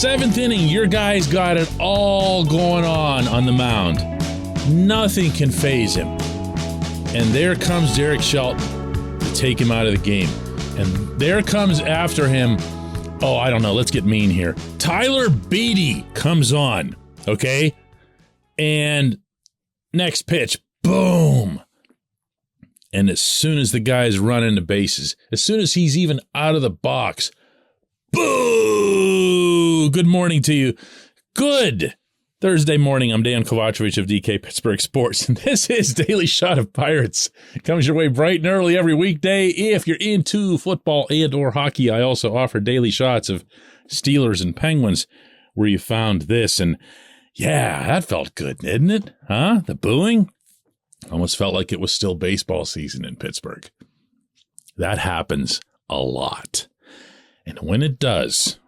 7th inning, your guys got it all going on the mound. Nothing can faze him. And there comes Derek Shelton to take him out of the game. And there comes after him, I don't know, let's get mean here. Tyler Beede comes on, okay? And next pitch, boom. And as soon as the guy's running the bases, as soon as he's even out of the box, boo! Good morning to you. Good Thursday morning. I'm Dejan Kovacevic of DK Pittsburgh Sports, and this is Daily Shot of Pirates. It comes your way bright and early every weekday. If you're into football and or hockey, I also offer daily shots of Steelers and Penguins, where you found this. And yeah, that felt good, didn't it? Huh? The booing? Almost felt like it was still baseball season in Pittsburgh. That happens a lot. And when it does,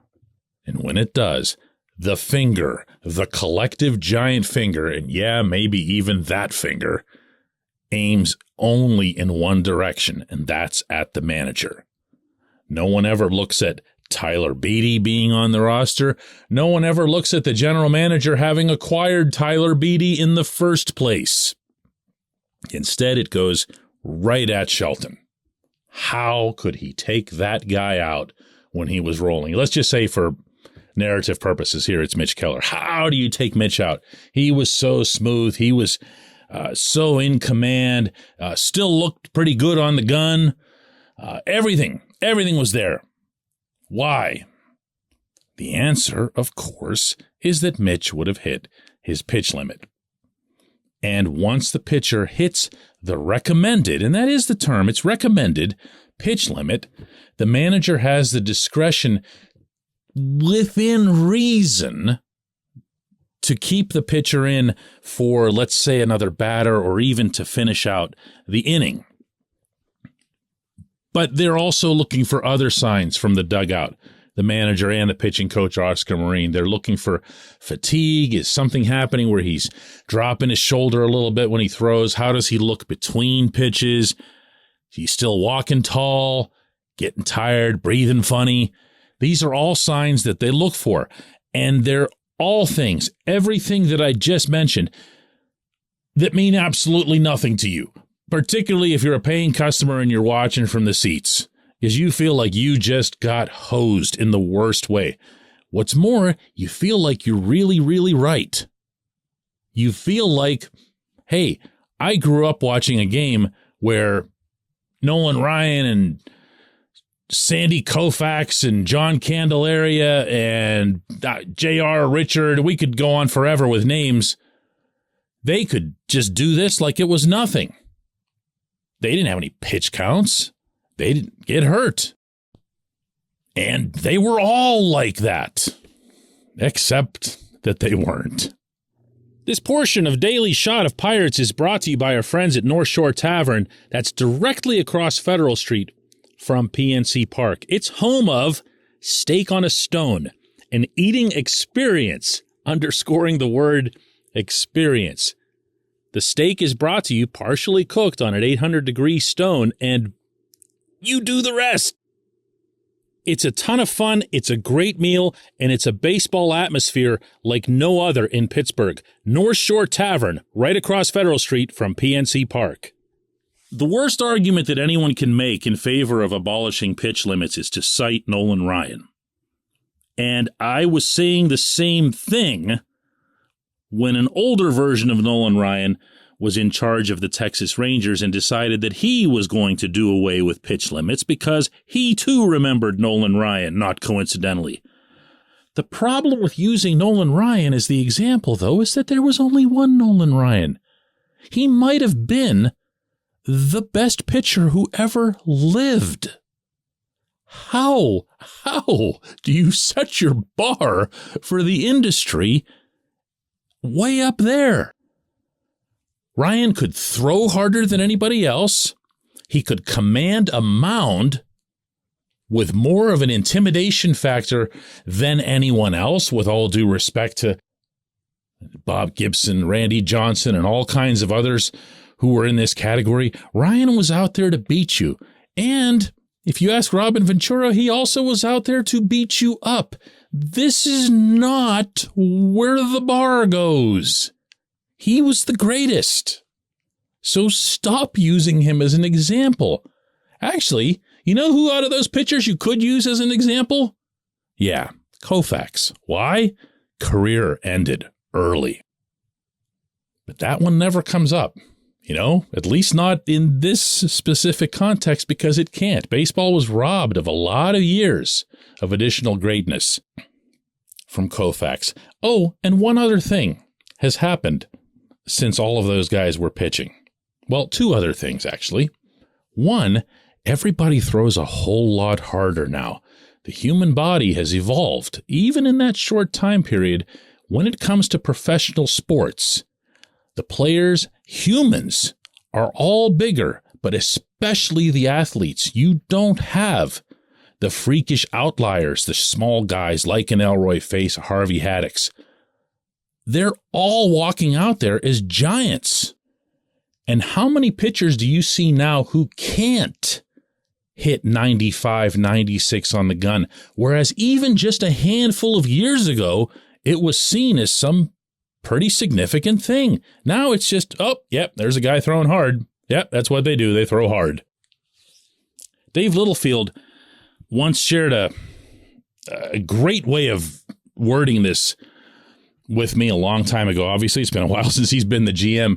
the finger, the collective giant finger, and yeah, maybe even that finger, aims only in one direction, and that's at the manager. No one ever looks at Tyler Beede being on the roster. No one ever looks at the general manager having acquired Tyler Beede in the first place. Instead, it goes right at Shelton. How could he take that guy out when he was rolling? Let's just say for narrative purposes here, it's Mitch Keller. How do you take Mitch out? He was so smooth. He was so in command, still looked pretty good on the gun. Everything was there. Why? The answer, of course, is that Mitch would have hit his pitch limit. And once the pitcher hits the recommended, and that is the term, it's recommended pitch limit, the manager has the discretion within reason to keep the pitcher in for, let's say, another batter or even to finish out the inning. But they're also looking for other signs from the dugout. The manager and the pitching coach, Oscar Marine, they're looking for fatigue. Is something happening where he's dropping his shoulder a little bit when he throws? How does he look between pitches? He's still walking tall, getting tired, breathing funny. These are all signs that they look for. And they're all things, everything that I just mentioned, that mean absolutely nothing to you, particularly if you're a paying customer and you're watching from the seats, because you feel like you just got hosed in the worst way. What's more, you feel like you're really, really right. You feel like, hey, I grew up watching a game where Nolan Ryan and Sandy Koufax and John Candelaria and J.R. Richard, we could go on forever with names. They could just do this like it was nothing. They didn't have any pitch counts. They didn't get hurt. And they were all like that, except that they weren't. This portion of Daily Shot of Pirates is brought to you by our friends at North Shore Tavern, that's directly across Federal Street from PNC Park. It's home of Steak on a Stone, an eating experience, underscoring the word experience. The steak is brought to you partially cooked on an 800-degree stone, and you do the rest. It's a ton of fun, it's a great meal, and it's a baseball atmosphere like no other in Pittsburgh. North Shore Tavern, right across Federal Street from PNC Park. The worst argument that anyone can make in favor of abolishing pitch limits is to cite Nolan Ryan. And I was saying the same thing when an older version of Nolan Ryan was in charge of the Texas Rangers and decided that he was going to do away with pitch limits because he too remembered Nolan Ryan, not coincidentally. The problem with using Nolan Ryan as the example, though, is that there was only one Nolan Ryan. He might have been the best pitcher who ever lived. How do you set your bar for the industry way up there? Ryan could throw harder than anybody else. He could command a mound with more of an intimidation factor than anyone else, with all due respect to Bob Gibson, Randy Johnson, and all kinds of others who were in this category. Ryan was out there to beat you. And if you ask Robin Ventura, he also was out there to beat you up. This is not where the bar goes. He was the greatest. So stop using him as an example. Actually, you know who out of those pitchers you could use as an example? Yeah, Koufax. Why? Career ended early. But that one never comes up. At least not in this specific context, because it can't. Baseball was robbed of a lot of years of additional greatness from Koufax. Oh, and one other thing has happened since all of those guys were pitching. Well, two other things, actually. One, everybody throws a whole lot harder now. The human body has evolved, even in that short time period, when it comes to professional sports. The players, humans, are all bigger, but especially the athletes. You don't have the freakish outliers, the small guys like an Elroy Face, Harvey Haddix. They're all walking out there as giants. And how many pitchers do you see now who can't hit 95, 96 on the gun? Whereas even just a handful of years ago, it was seen as some pretty significant thing. Now it's just, there's a guy throwing hard. Yep, that's what they do. They throw hard. Dave Littlefield once shared a great way of wording this with me a long time ago. Obviously, it's been a while since he's been the GM.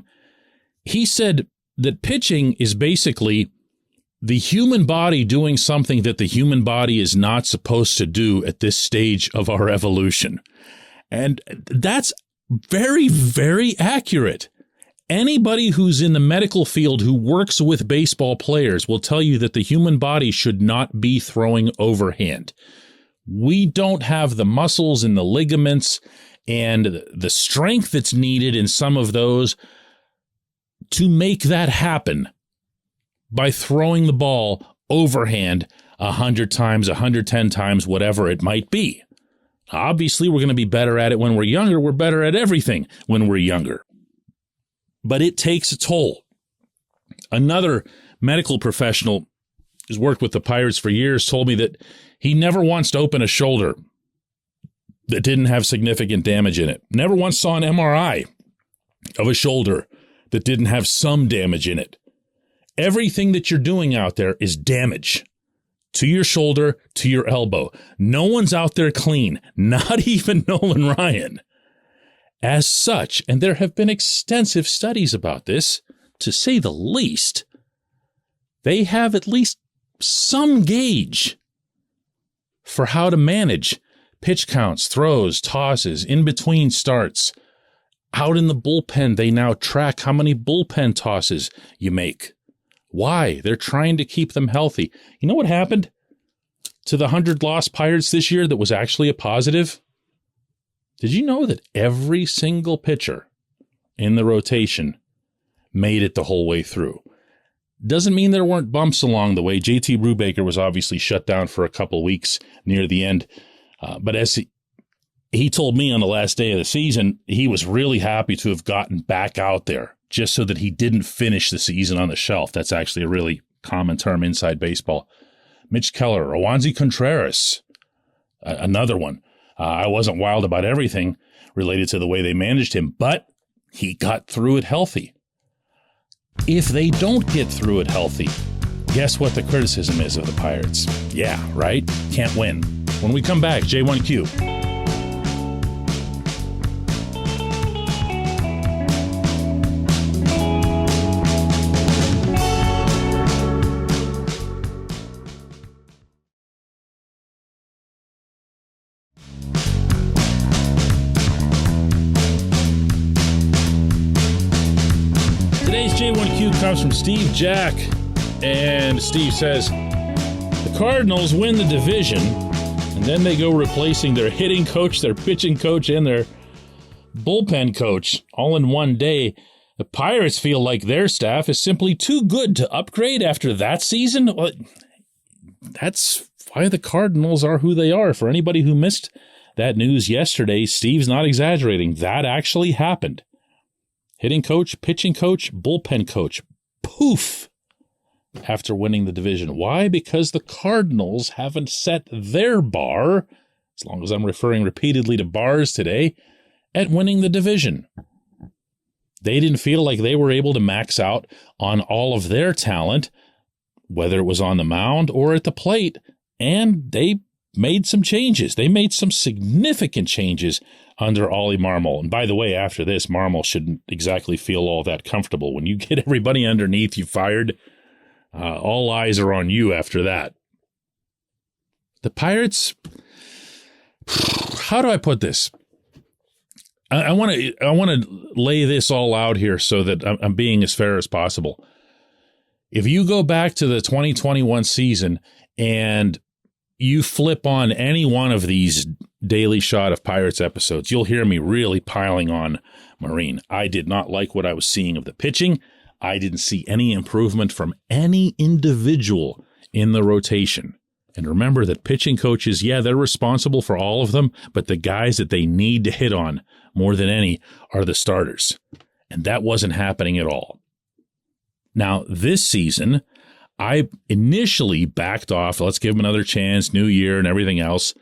He said that pitching is basically the human body doing something that the human body is not supposed to do at this stage of our evolution. And that's very, very accurate. Anybody who's in the medical field who works with baseball players will tell you that the human body should not be throwing overhand. We don't have the muscles and the ligaments and the strength that's needed in some of those to make that happen by throwing the ball overhand 100 times, 110 times, whatever it might be. Obviously, we're going to be better at it when we're younger. We're better at everything when we're younger. But it takes a toll. Another medical professional who's worked with the Pirates for years told me that he never wants to open a shoulder that didn't have significant damage in it. Never once saw an MRI of a shoulder that didn't have some damage in it. Everything that you're doing out there is damage. To your shoulder, to your elbow. No one's out there clean, not even Nolan Ryan. As such, and there have been extensive studies about this, to say the least, they have at least some gauge for how to manage pitch counts, throws, tosses, in-between starts. Out in the bullpen, they now track how many bullpen tosses you make. Why? They're trying to keep them healthy. You know what happened to the 100 lost Pirates this year that was actually a positive? Did you know that every single pitcher in the rotation made it the whole way through? Doesn't mean there weren't bumps along the way. JT Brubaker was obviously shut down for a couple weeks near the end. But as he told me on the last day of the season, he was really happy to have gotten back out there just so that he didn't finish the season on the shelf. That's actually a really common term inside baseball. Mitch Keller, Rowanzi Contreras, another one. I wasn't wild about everything related to the way they managed him, but he got through it healthy. If they don't get through it healthy, guess what the criticism is of the Pirates? Yeah, right? Can't win. When we come back, J1Q. J1Q comes from Steve Jack, and Steve says, the Cardinals win the division, and then they go replacing their hitting coach, their pitching coach, and their bullpen coach all in one day. The Pirates feel like their staff is simply too good to upgrade after that season. Well, that's why the Cardinals are who they are. For anybody who missed that news yesterday, Steve's not exaggerating. That actually happened. Hitting coach, pitching coach, bullpen coach. Poof! After winning the division. Why? Because the Cardinals haven't set their bar as long as I'm referring repeatedly to bars today, at winning the division. They didn't feel like they were able to max out on all of their talent, whether it was on the mound or at the plate, and they made some changes. They made some significant changes under Ollie Marmol. And by the way, after this, Marmol shouldn't exactly feel all that comfortable. When you get everybody underneath you fired, all eyes are on you after that. The Pirates, how do I put this? I want to lay this all out here so that I'm being as fair as possible. If you go back to the 2021 season and you flip on any one of these Daily Shot of Pirates episodes, you'll hear me really piling on Marine. I did not like what I was seeing of the pitching. I didn't see any improvement from any individual in the rotation. And remember that pitching coaches, yeah, they're responsible for all of them, but the guys that they need to hit on more than any are the starters. And that wasn't happening at all. Now, this season, I initially backed off. Let's give him another chance, new year and everything else.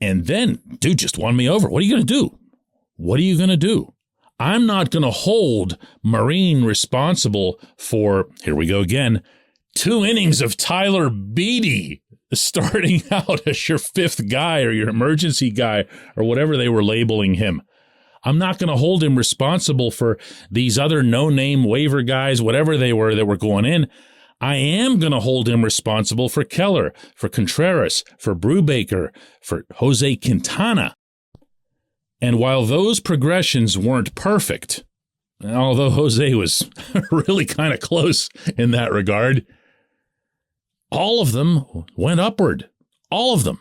And then, dude just won me over. What are you going to do? What are you going to do? I'm not going to hold Marine responsible for, here we go again, 2 innings of Tyler Beede starting out as your 5th guy or your emergency guy or whatever they were labeling him. I'm not going to hold him responsible for these other no-name waiver guys, whatever they were that were going in. I am going to hold him responsible for Keller, for Contreras, for Brubaker, for Jose Quintana. And while those progressions weren't perfect, although Jose was really kind of close in that regard, all of them went upward. All of them.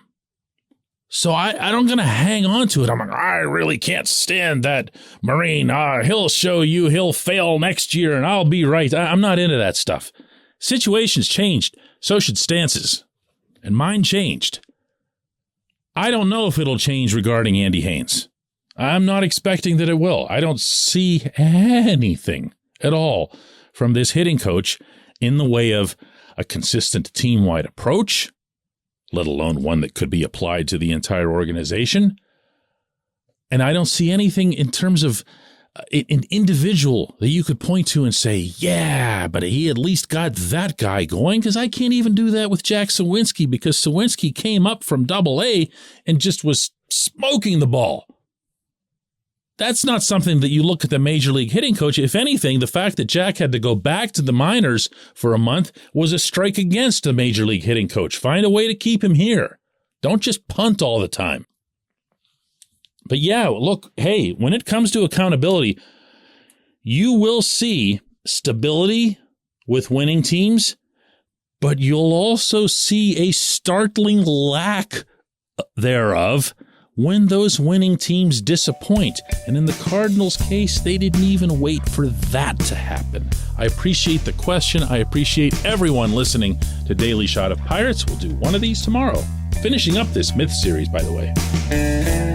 So I'm going to hang on to it. I'm like, I really can't stand that Marine. He'll show you he'll fail next year and I'll be right. I'm not into that stuff. Situations changed. So should stances. And mine changed. I don't know if it'll change regarding Andy Haynes. I'm not expecting that it will. I don't see anything at all from this hitting coach in the way of a consistent team-wide approach, let alone one that could be applied to the entire organization. And I don't see anything in terms of an individual that you could point to and say, yeah, but he at least got that guy going, because I can't even do that with Jack Sawinski because Sawinski came up from Double-A and just was smoking the ball. That's not something that you look at the major league hitting coach. If anything, the fact that Jack had to go back to the minors for a month was a strike against the major league hitting coach. Find a way to keep him here. Don't just punt all the time. But yeah, look, hey, when it comes to accountability, you will see stability with winning teams, but you'll also see a startling lack thereof when those winning teams disappoint. And in the Cardinals' case, they didn't even wait for that to happen. I appreciate the question. I appreciate everyone listening to Daily Shot of Pirates. We'll do one of these tomorrow. Finishing up this Myth series, by the way.